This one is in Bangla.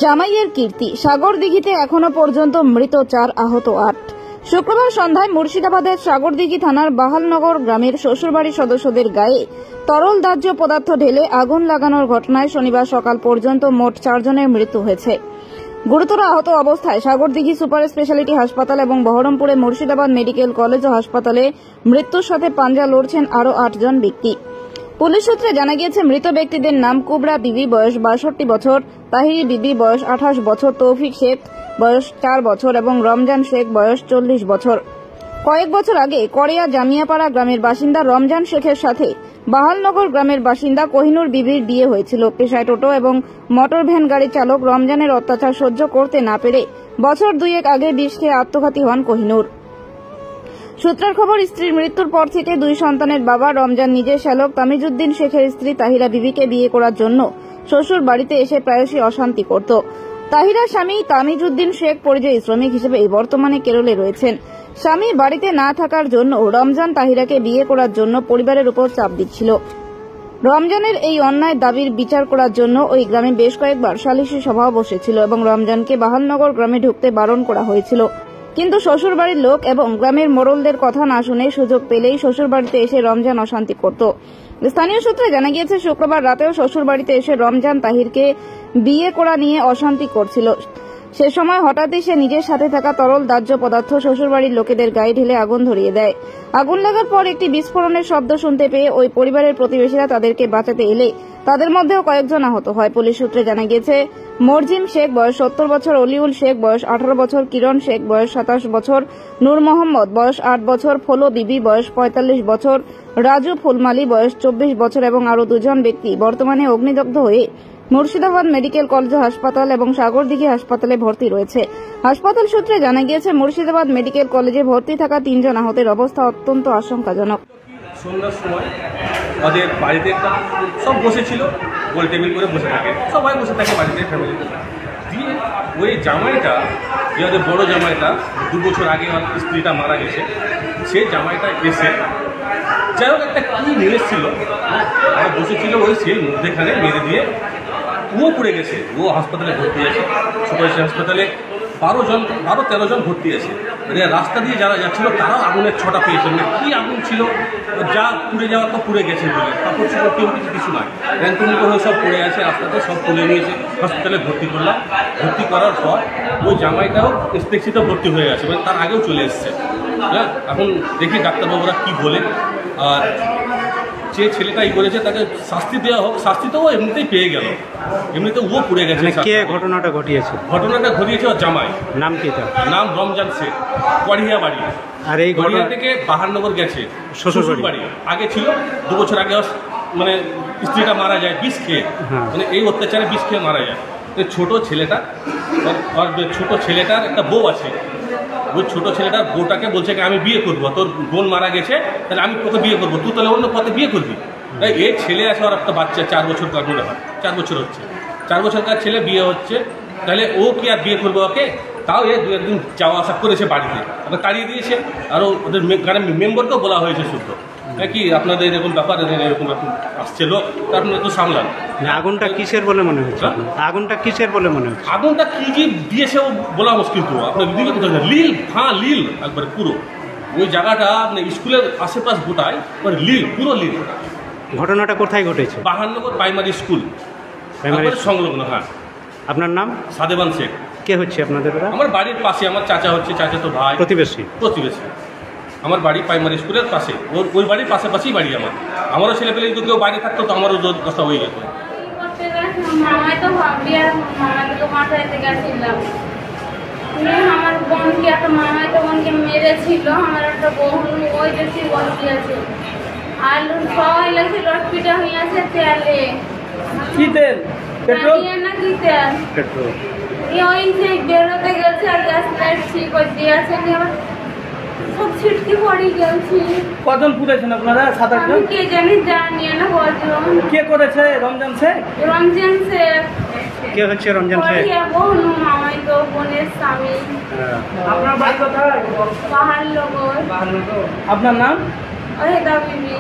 জামাইয়ের কীর্তি। সাগরদিঘিতে এখনো পর্যন্ত মৃত 4, আহত 8। শুক্রবার সন্ধ্যায় মুর্শিদাবাদের সাগরদিঘি থানার বাহালনগর গ্রামের শ্বশুরবাড়ির সদস্যদের গায়ে তরল দাহ্য পদার্থ ঢেলে আগুন লাগানোর ঘটনায় শনিবার সকাল পর্যন্ত মোট 4 জনের মৃত্যু হয়েছে। গুরুতর আহত অবস্থায় সাগরদিঘি সুপার স্পেশালিটি হাসপাতাল এবং বহরমপুরে মুর্শিদাবাদ মেডিকেল কলেজ ও হাসপাতালে মৃত্যুর সাথে পাঞ্জা লড়ছেন আরও 8 জন ব্যক্তি। পুলিশ সূত্রে জানা গিয়েছে মৃত ব্যক্তিদের নাম কুবরা বিবি, বয়স 62 বছর, তাহিরি বিবি, বয়স 28 বছর, তৌফিক শেখ, বয়স 4 বছর এবং রমজান শেখ, বয়স 40 বছর। কয়েক বছর আগে করিয়া জামিয়াপাড়া গ্রামের বাসিন্দা রমজান শেখের সাথে বাহালনগর গ্রামের বাসিন্দা কোহিনুর বিবির বিয়ে হয়েছিল। পেশায় টোটো এবং মোটর ভ্যান গাড়ি চালক রমজানের অত্যাচার সহ্য করতে না পেরে বছর 2 আগে বিষ খেয়ে আত্মঘাতী হন কোহিনুর। সূত্রের খবর, স্ত্রীর মৃত্যুর পর থেকে 2 সন্তানের বাবা রমজান নিজে শ্যালক তামিজউদ্দিন শেখের স্ত্রী তাহিরা বিবিকে বিয়ে করার জন্য শ্বশুর বাড়িতে এসে প্রায়শই অশান্তি করত। তাহিরার স্বামী তামিজউদ্দিন শেখ পরিযায়ী শ্রমিক হিসেবে বর্তমানে কেরলে রয়েছেন। স্বামী বাড়িতে না থাকার জন্য রমজান তাহিরাকে বিয়ে করার জন্য পরিবারের উপর চাপ দিচ্ছিল। রমজানের এই অন্যায় দাবির বিচার করার জন্য ওই গ্রামে বেশ কয়েকবার সালিশি সভাও বসেছিল এবং রমজানকে বাহালনগর গ্রামে ঢুকতে বারণ করা হয়েছিল। কিন্তু শ্বশুরবাড়ির লোক এবং গ্রামের মোড়লদের কথা না শুনে সুযোগ পেলেই শ্বশুরবাড়িতে এসে রমজান অশান্তি করত। স্থানীয় সূত্রে জানা গিয়েছে শুক্রবার রাতেও শ্বশুরবাড়িতে এসে রমজান তাহিরকে বিয়ে করা নিয়ে অশান্তি করছিল। সে সময় হঠাৎই সে নিজের সাথে থাকা তরল দাহ্য পদার্থ শ্বশুরবাড়ির লোকেদের গায়ে ঢেলে আগুন ধরিয়ে দেয়। আগুন লাগার পর একটি বিস্ফোরণের শব্দ শুনতে পেয়ে ওই পরিবারের প্রতিবেশীরা তাদেরকে বাঁচাতে এলে তাদের মধ্যেও কয়েকজন আহত হয়। পুলিশ সূত্রে জানা গিয়েছে মরজিম শেখ, বয়স 70 বছর, অলিউল শেখ, বয়স 18 বছর, কিরণ শেখ, বয়স 27 বছর, নূর মোহাম্মদ, বয়স 8 বছর, ফলো বিবি, বয়স 45 বছর, রাজু ফুলমালি, বয়স 24 বছর এবং আরও 2 জন ব্যক্তি বর্তমানে অগ্নিদগ্ধ হয়ে মুর্শিদাবাদ মেডিকেল কলেজ হাসপাতাল এবং সাগরদিঘি হাসপাতালে ভর্তি রয়েছে। হাসপাতাল সূত্রে জানা গিয়েছে মুর্শিদাবাদ মেডিকেল কলেজে ভর্তি থাকা 3 জন আহতের অবস্থা অত্যন্ত আশঙ্কাজনক। সন্ধ্যার সময় ওদের বাড়িতে একটা সব বসেছিল, গোল টেবিল করে বসে থাকে, সবাই বসে থাকে বাড়িতে, ফ্যামিলিতে। দিয়ে ওই জামাইটা, যে ওদের বড়ো জামাইটা 2 বছর আগে স্ত্রীটা মারা গেছে, সেই জামাইটা এসে যাই হোক একটা কী নিয়ে এসেছিল, আর বসেছিল ওই সেই মধ্যেখানে মেরে দিয়ে ও পড়ে গেছে। ও হাসপাতালে ভর্তি আছে, সুপার হাসপাতালে 12-13 জন ভর্তি আছে। মানে রাস্তা দিয়ে যারা যাচ্ছিল তারাও আগুনের ছটা পেয়েছে। মানে কী আগুন ছিল, যা পুড়ে যাওয়া তো পুড়ে গেছে বলে, কাপড় চোপড় কেউ কিছু নয়, র্যান্টুমিটো হয়ে সব পড়ে আছে রাস্তাতে, সব তুলে নিয়েছে, হসপিটালে ভর্তি করলাম। ভর্তি করার পর ওই জামাইটাও এসপেক্সিতে ভর্তি হয়ে গেছে, মানে তার আগেও চলে এসছে। হ্যাঁ, এখন দেখি ডাক্তারবাবুরা কী বলে। আর যে ছেলেটাই করেছে তাকে শাস্তি দেওয়া হোক। শাস্তি তো ও এমনিতেই পেয়ে গেল, এমনিতে ও পুড়ে গেছে। কে ঘটনাটা ঘটিয়েছে ওর জামাই। নাম কি তার? নাম রমজান শেখ, কড়িয়া বাড়ি। আর এই গড়িয়া থেকে বাহালনগর গেছে শ্বশুর বাড়ি। আগে ছিল 2 বছর আগে মানে স্ত্রীটা মারা যায় বিষ খেয়ে, মানে এই অত্যাচারে বিষ খেয়ে মারা যায়। ছোট ছেলেটার একটা বউ আছে, ওই ছোটো ছেলেটার বউটাকে বলছে কি আমি বিয়ে করবো, তোর বোন মারা গেছে, তাহলে আমি তোকে বিয়ে করবো, তুই তাহলে অন্য পথে বিয়ে করবি। তাই এই ছেলে আছে, আর একটা বাচ্চা 4 বছর কার মনে হয়, 4 বছর হচ্ছে, 4 বছরকার ছেলে বিয়ে হচ্ছে, তাহলে ও কি আর বিয়ে করবো ওকে? তাও এ 2 একদিন যাওয়া আসা করেছে বাড়িতে, ওকে তাড়িয়ে দিয়েছে। আরও ওদের গ্রামের মেম্বারকেও বলা হয়েছে শুদ্ধ কি আপনাদের এরকম ব্যাপার, এরকম আসছে লোক, তার আপনারা তো সামলান। আগুনটা কিসের বলে মনে হচ্ছে? আগুনটা কি যে দিয়েছে ও বলা মুশকিল। তো আপনার দিকে কোথায় লিল একবারে পুরো ওই জায়গাটা আপনার স্কুলের আশেপাশ গোটায় পুরো লিল। ঘটনাটা কোথায় ঘটেছে? বাহালনগর প্রাইমারি স্কুল সংলগ্ন। হ্যাঁ। আপনার নাম? সাদেবান শেখ। কে হচ্ছে আপনাদের? আমার বাড়ির পাশে, আমার চাচা হচ্ছে, চাচা তো ভাই, প্রতিবেশী। আমার বাড়ি প্রাইমারি স্কুলের পাশে, ওই বাড়ির পাশাপাশি বাড়ি আমার। আমারও ছেলেপেলে যদি কেউ বাইরে থাকতো তো আমারও দশটা হয়ে যেত। আমার বোনকে, একটা মামাই তো বোনকে মেরেছিল, আমার একটা বোন ওই বেশি বলতে আছে, আলু সবাই লাগছে, রসপিটা হয়ে আছে তেলে। কি তেল? পেট্রোল না, কি তেল? পেট্রোল। ওই যে বেরোতে গেছে আর গ্যাস লাইট ঠিক করে দিয়েছে, সব ছিটকে পড়ে গেছে। কজন পুড়েছেন আপনারা? 7-8 জন। কে জানি, জানি না কজন। কে করেছে? রমজান শেখ। কে হচ্ছে রমজান শেখ? বোন, মামাই তো বোনের স্বামী। আপনার বাড়ি কোথায়? বাহালনগর। আপনার নাম? ওই দাবিবি।